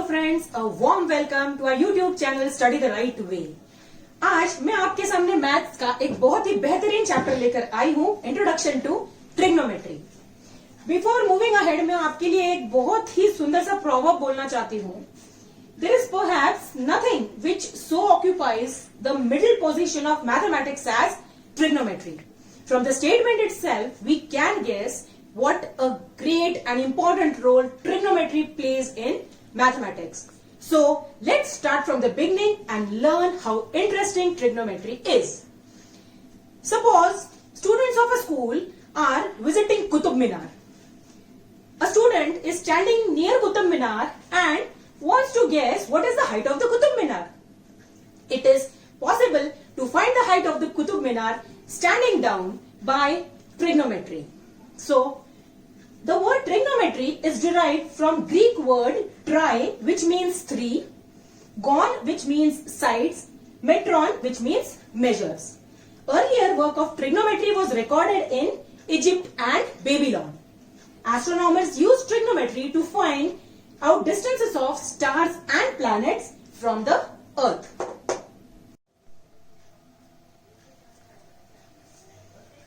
Friends, a warm welcome to our YouTube channel study the right way. आज मैं आपके सामने मैथ्स का एक बहुत ही बेहतरीन चैप्टर लेकर आई हूं, introduction to trigonometry. Before moving ahead मैं आपके लिए एक बहुत ही सुंदर सा प्रोवर्ब बोलना चाहती हूं। There is perhaps nothing which so occupies the middle position of mathematics as trigonometry. From the statement itself, we can guess what a great and important role trigonometry plays in mathematics. So, let's start from the beginning and learn how interesting trigonometry is. Suppose students of a school are visiting Qutub Minar. A student is standing near Qutub Minar and wants to guess what is the height of the Qutub Minar. It is possible to find the height of the Qutub Minar standing down by trigonometry. So, the word trigonometry is derived from Greek word tri, which means three, gon, which means sides, metron, which means measures. Earlier work of trigonometry was recorded in Egypt and Babylon. Astronomers used trigonometry to find out distances of stars and planets from the earth.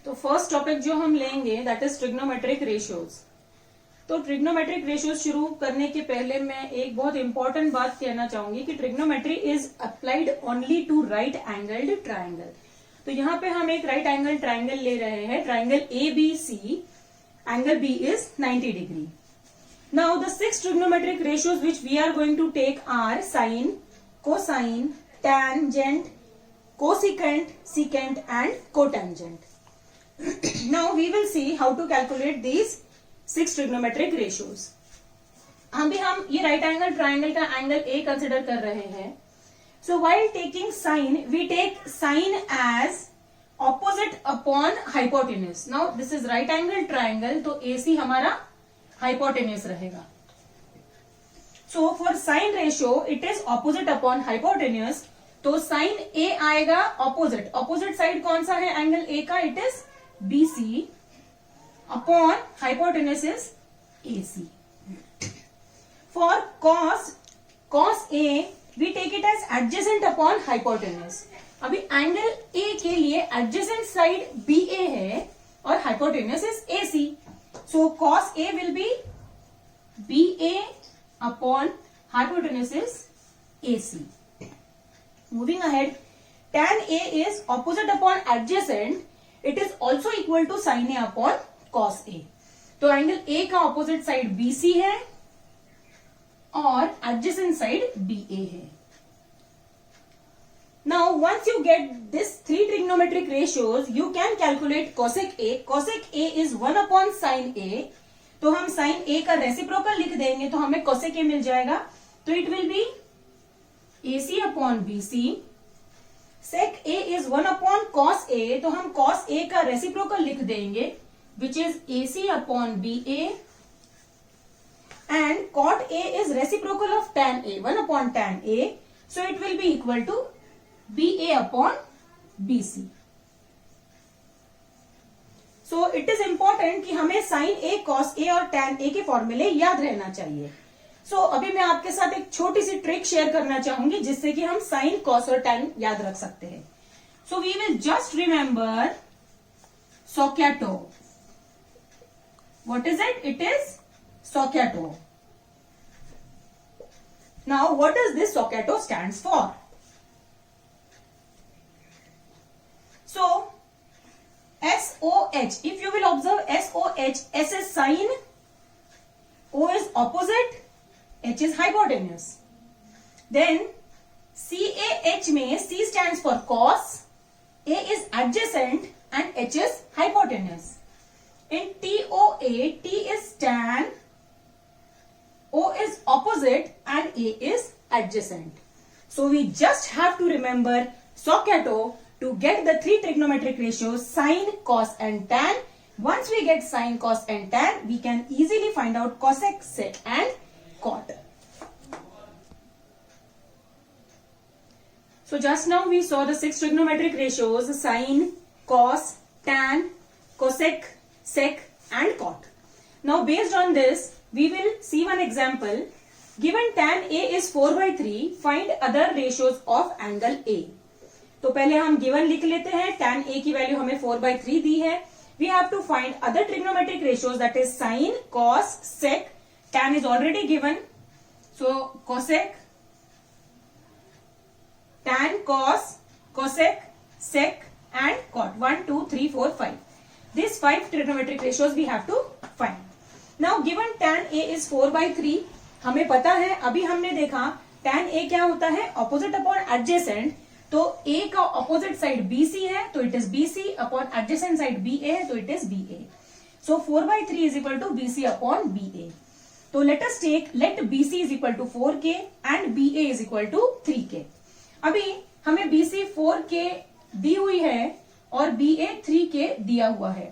तो first topic जो हम लेंगे that is trigonometric ratios. तो trigonometric ratios शुरू करने के पहले मैं एक बहुत इंपॉर्टेंट बात कहना चाहूंगी कि trigonometry is applied only to right angled triangle. तो यहाँ पे हम एक राइट एंगल ट्राइंगल ले रहे हैं, triangle A B C, angle B is 90 degree. Now the 6 trigonometric ratios which we are going to take are sine, cosine, tangent, cosecant, secant and cotangent. Now we will see how to calculate these 6 trigonometric ratios. अभी हम ये right angle triangle का angle A consider कर रहे हैं। So while taking sine, we take sine as opposite upon hypotenuse. Now this is right angle triangle, तो AC हमारा hypotenuse रहेगा। So for sine ratio, it is opposite upon hypotenuse. तो sin A आएगा opposite. Opposite side कौन सा है angle A का? It is BC upon hypotenuse is AC. For cos A, we take it as adjacent upon hypotenuse. अभी angle A के लिए adjacent side BA है और hypotenuse is AC. So cos A will be BA upon hypotenuse is AC. Moving ahead, tan A is opposite upon adjacent. It is also equal to sin A upon cos A. तो angle A का opposite side BC है और adjacent side BA है। Now once you get this 3 trigonometric ratios, you can calculate cosec A. Cosec A is 1 upon sin A. तो हम sin A का reciprocal लिख देंगे तो हमें cosec A मिल जाएगा। तो it will be AC upon BC. Sec A is 1 upon cos A, तो हम cos A का रेसिप्रोकल लिख देंगे which is AC upon BA, and cot A is reciprocal of tan A, 1 upon tan A, so it will be equal to BA upon BC. So it is important कि हमें sin A, cos A और tan A के फॉर्मूले याद रहना चाहिए। अभी मैं आपके साथ एक छोटी सी ट्रिक शेयर करना चाहूंगी जिससे कि हम साइन, कॉस और टैन याद रख सकते हैं। So we will just remember sohcahtoa. What is it? It is sohcahtoa. Now what does this sohcahtoa stands for? So SOH, if you will observe SOH, S is sine, O is opposite, H is hypotenuse. Then CAH में C stands for cos, A is adjacent and H is hypotenuse. In TOA, T is tan, O is opposite and A is adjacent. So we just have to remember SOHCAHTO to get the 3 trigonometric ratios sine, cos and tan. Once we get sine, cos and tan, we can easily find out cosec, sec and cot. So just now we saw the 6 trigonometric ratios sine, cos, tan, cosec, sec and cot. Now based on this we will see one example given tan A is 4/3, find other ratios of angle A। तो पहले हम given लिख लेते हैं। tan A की value हमें 4/3 दी है। We have to find other trigonometric ratios, that is sine, cos, sec. tan is already given, so cosec, tan, cos, cosec, sec and cot. 1, 2, 3, 4, 5. These 5 trigonometric ratios we have to find. Now given tan A is 4/3, हमें पता है, अभी हमने देखा tan A क्या होता है, opposite upon adjacent. तो A का ऑपोजिट साइड BC है, तो it is BC upon adjacent side BA है, तो it is BA। So 4/3 is equal to BC upon BA। तो let us take, let BC is equal to 4K and BA is equal to 3K। अभी हमें BC 4K दी हुई है और BA 3K दिया हुआ है।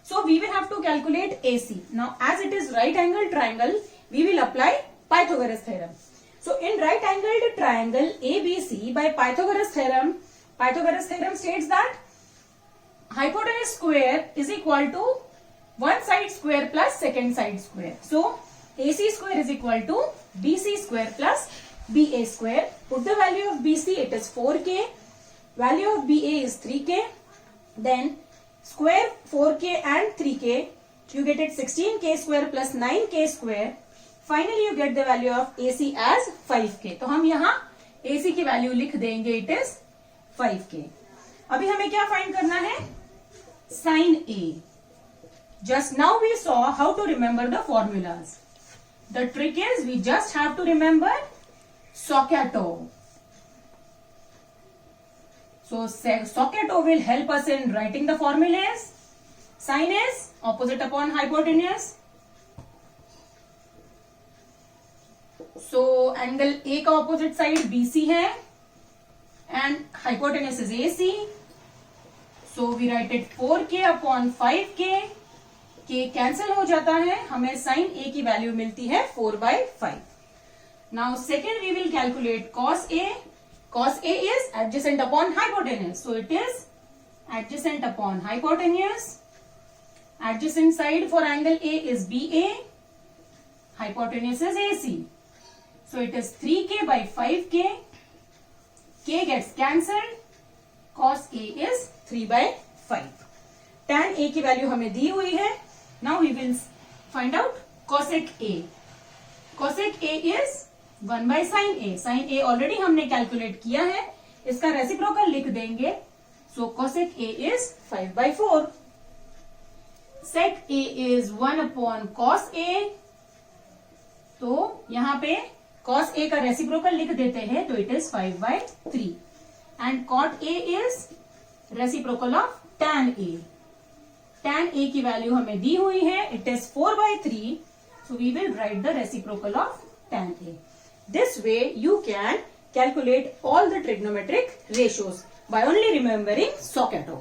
So we will have to calculate AC। Now as it is right angle triangle, we will apply Pythagoras theorem. So in right angled triangle ABC, by Pythagoras theorem states that hypotenuse square is equal to one side square plus second side square. So AC square is equal to BC square plus BA square. Put the value of BC, it is 4K. Value of BA is 3K. Then square 4K and 3K, you get it 16K square plus 9K square. Finally you get the value of AC as 5K. तो हम यहाँ AC की value लिख देंगे, it is 5K। अभी हमें क्या find करना है, sine A। Just now we saw how to remember the formulas. The trick is we just have to remember SOHCAHTOA। So SOHCAHTOA will help us in writing the formulas. Sine is opposite upon hypotenuse. So angle A का opposite side BC है and hypotenuse is AC. So we write it 4K upon 5K। K cancel हो जाता है, हमें sign A की value मिलती है 4/5। Now second we will calculate cos A. Cos A is adjacent upon hypotenuse, so it is adjacent upon hypotenuse. Adjacent side for angle A is BA. Hypotenuse is AC. So it is 3K by 5K. K gets cancelled. Cos A is 3/5. Tan A की value हमें दी हुई है। Now we will find out cosec A. Cosec A is 1/sin A. Sin A already हमने calculate किया है, इसका reciprocal लिख देंगे। So cosec A is 5/4. Sec A is 1 upon cos A. तो यहाँ पे cos A का रेसिप्रोकल लिख देते हैं, तो it is 5/3 and cot A is reciprocal of tan A। tan A की वैल्यू हमें दी हुई है, it is 4/3, so we will write the reciprocal of tan A। This way you can calculate all the trigonometric ratios by only remembering SOHCAHTOA.